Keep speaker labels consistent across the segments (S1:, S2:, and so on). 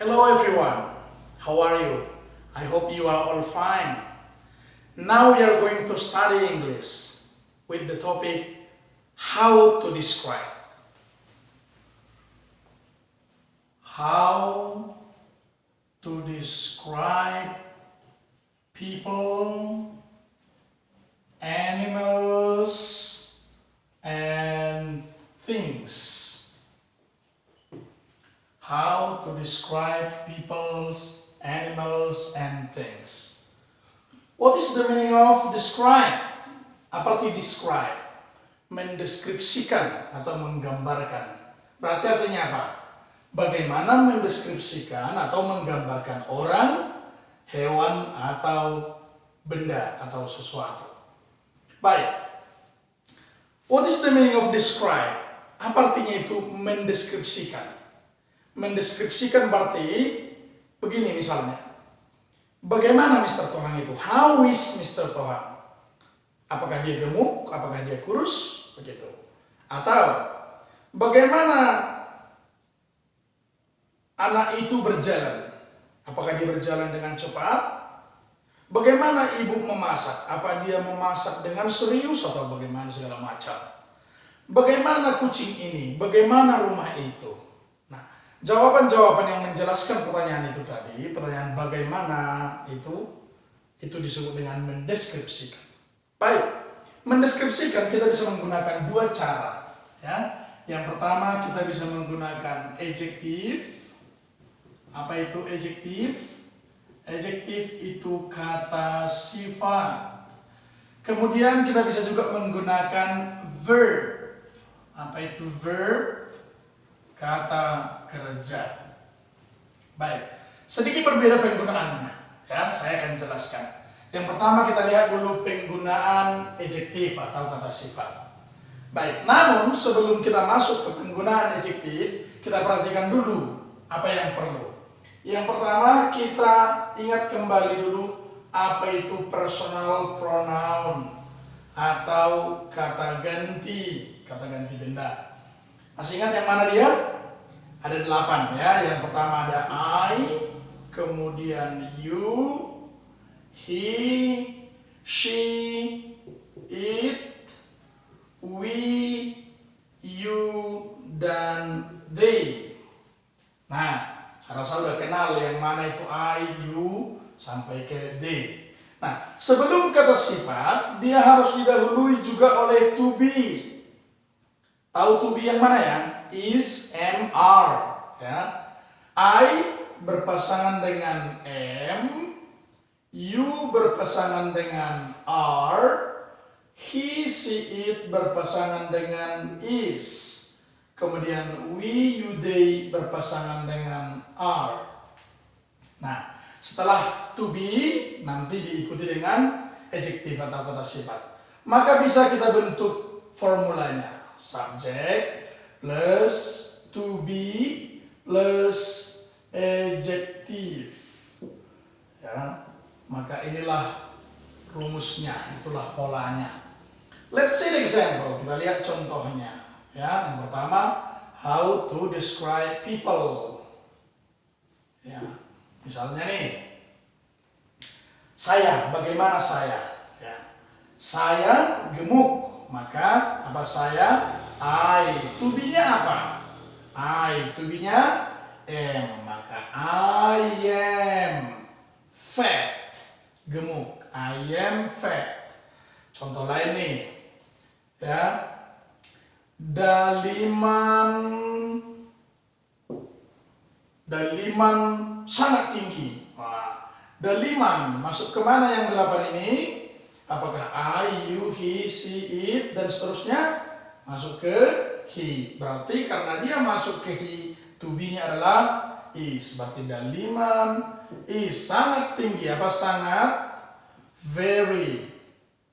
S1: Hello everyone, how are you? I hope you are all fine. Now we are going to study English with the topic how to describe. How to describe people, animals, and things. How to describe peoples, animals, and things. What is the meaning of describe? Apa arti describe? Mendeskripsikan atau menggambarkan. Berarti artinya apa? Bagaimana mendeskripsikan atau menggambarkan orang, hewan, atau benda atau sesuatu. Baik. What is the meaning of describe? Apa artinya itu mendeskripsikan? Mendeskripsikan berarti begini misalnya. Bagaimana Mr. Tohang itu? How is Mr. Tohang? Apakah dia gemuk? Apakah dia kurus? Begitu. Atau bagaimana anak itu berjalan? Apakah dia berjalan dengan cepat? Bagaimana ibu memasak? Apa dia memasak dengan serius atau bagaimana segala macam? Bagaimana kucing ini? Bagaimana rumah itu? Jawaban-jawaban yang menjelaskan pertanyaan itu tadi, pertanyaan bagaimana itu disebut dengan mendeskripsikan. Baik, mendeskripsikan kita bisa menggunakan dua cara. Ya. Yang pertama kita bisa menggunakan adjektif. Apa itu adjektif? Adjektif itu kata sifat. Kemudian kita bisa juga menggunakan verb. Apa itu verb? Kata kerja. Baik, sedikit berbeda penggunaannya. Ya, saya akan jelaskan. Yang pertama kita lihat dulu penggunaan adjektif atau kata sifat. Baik, namun sebelum kita masuk ke penggunaan adjektif, kita perhatikan dulu apa yang perlu. Yang pertama kita ingat kembali dulu apa itu personal pronoun atau kata ganti benda. Masih ingat yang mana dia? Ada 8 ya. Yang pertama ada I, kemudian you, he, she, it, we, you, dan they. Nah, saya rasa udah kenal yang mana itu I, you, sampai ke they. Nah, sebelum kata sifat, dia harus didahului juga oleh to be. Tahu to be yang mana ya? Is, am, are. Ya. I berpasangan dengan am, you berpasangan dengan are, he, she, it berpasangan dengan is. Kemudian we, you, they berpasangan dengan are. Nah, setelah to be nanti diikuti dengan adjektif atau kata sifat. Maka bisa kita bentuk formulanya. Subject plus to be plus adjective. Ya, maka inilah rumusnya, itulah polanya. Let's see the example. Kita lihat contohnya. Ya, yang pertama, how to describe people. Ya, misalnya nih, saya, bagaimana saya? Ya, saya gemuk. Maka apa saya? I. To be-nya apa? I. To be-nya am. Maka I am fat. Gemuk. I am fat. Contoh lain nih. Ya. Daliman sangat tinggi. Nah, daliman masuk ke mana yang 8 ini? Apakah I, you, he, she, it, dan seterusnya masuk ke he. Berarti karena dia masuk ke he, to be-nya adalah is. Berarti daliman is sangat tinggi. Apa sangat? Very.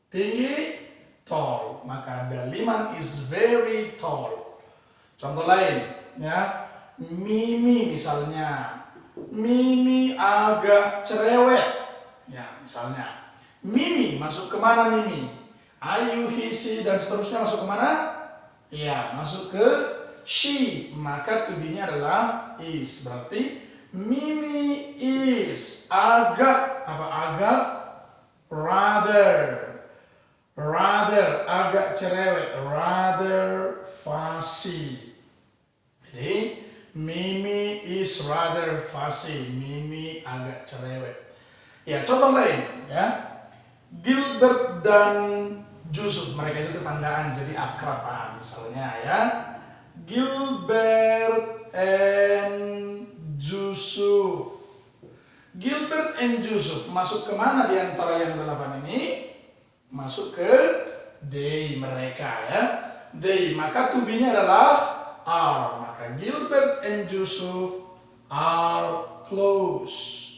S1: Tinggi? Tall. Maka daliman is very tall. Contoh lain, ya. Mimi misalnya. Mimi agak cerewet. Ya, misalnya. Mimi masuk ke mana Mimi? I, you, he, she, dan seterusnya masuk ke mana? Ya, masuk ke she. Maka to be-nya adalah is. Berarti is agak, apa agak? Rather, agak cerewet, rather fussy. Jadi Mimi is rather fussy, Mimi agak cerewet. Ya, contoh lain ya. Gilbert dan Yusuf, mereka itu tetanggaan jadi akrab. Misalnya ya, Gilbert and Yusuf. Gilbert and Yusuf masuk ke mana di antara yang 8 ini? Masuk ke they, mereka ya. They, maka to be-nya adalah are. Maka Gilbert and Yusuf are close.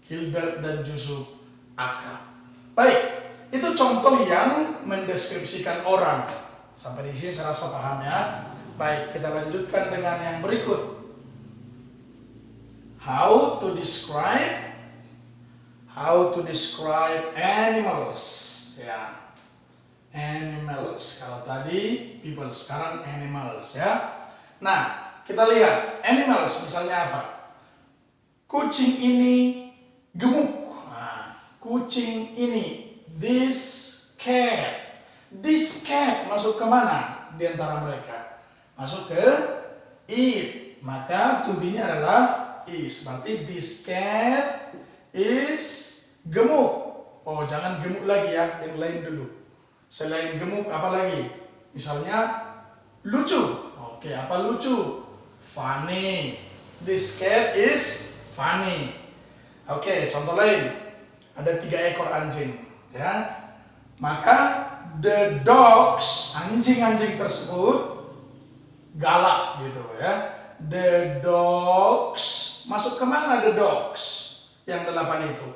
S1: Gilbert dan Yusuf akrab. Baik, itu contoh yang mendeskripsikan orang. Sampai di sini saya rasa paham ya. Baik, kita lanjutkan dengan yang berikut. How to describe animals. Ya, animals. Kalau tadi people, sekarang animals ya. Nah, kita lihat animals misalnya apa? Kucing ini gemuk. Nah, kucing ini, this cat masuk ke mana di antara mereka? Masuk ke it. Maka to be-nya adalah is. Berarti this cat is gemuk. Oh, jangan gemuk lagi ya, yang lain dulu. Selain gemuk apa lagi? Misalnya lucu. Oke, apa lucu? Funny. This cat is funny. Oke, contoh lain. Ada 3 ekor anjing, ya. Maka the dogs, anjing-anjing tersebut galak gitu ya. The dogs masuk ke mana the dogs? Yang 8 itu.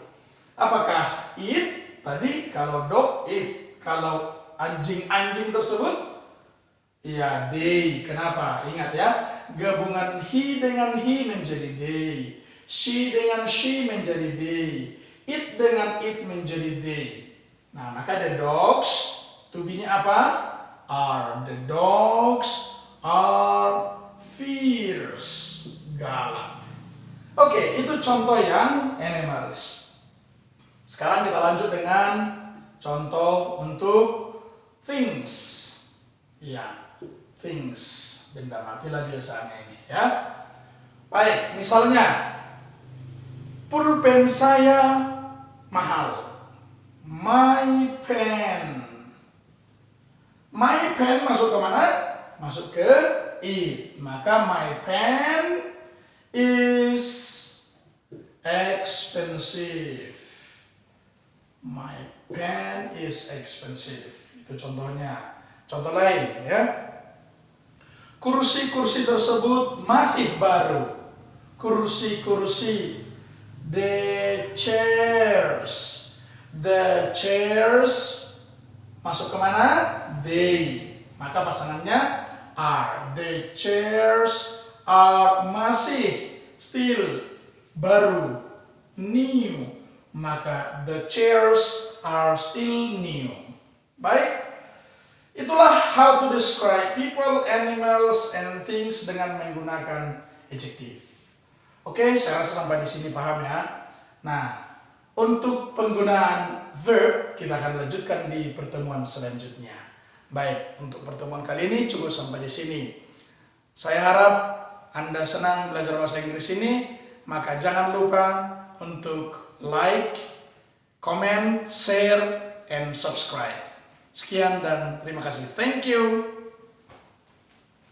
S1: Apakah it? Tadi kalau dog it, kalau anjing-anjing tersebut ya they. Kenapa? Ingat ya, gabungan he dengan he menjadi they. She dengan she menjadi they. It dengan it menjadi they. Nah, maka the dogs to be-nya apa? Are. The dogs are fierce. Galak. Oke, itu contoh yang animals. Sekarang kita lanjut dengan contoh untuk things. Ya, things. Benda mati lah biasanya ini ya. Baik, misalnya pulpen saya mahal. My pen. My pen masuk ke mana? Masuk ke it. Maka my pen is expensive. My pen is expensive. Itu contohnya. Contoh lain ya. Kursi-kursi tersebut masih baru. Kursi-kursi. The chairs masuk ke mana? They. Maka pasangannya are. The chairs are masih, still, baru, new. Maka the chairs are still new. Baik. Itulah how to describe people, animals, and things dengan menggunakan adjective. Oke, saya rasa sampai di sini paham ya. Nah, untuk penggunaan verb kita akan lanjutkan di pertemuan selanjutnya. Baik, untuk pertemuan kali ini cukup sampai di sini. Saya harap Anda senang belajar bahasa Inggris ini, maka jangan lupa untuk like, comment, share, and subscribe. Sekian dan terima kasih. Thank you.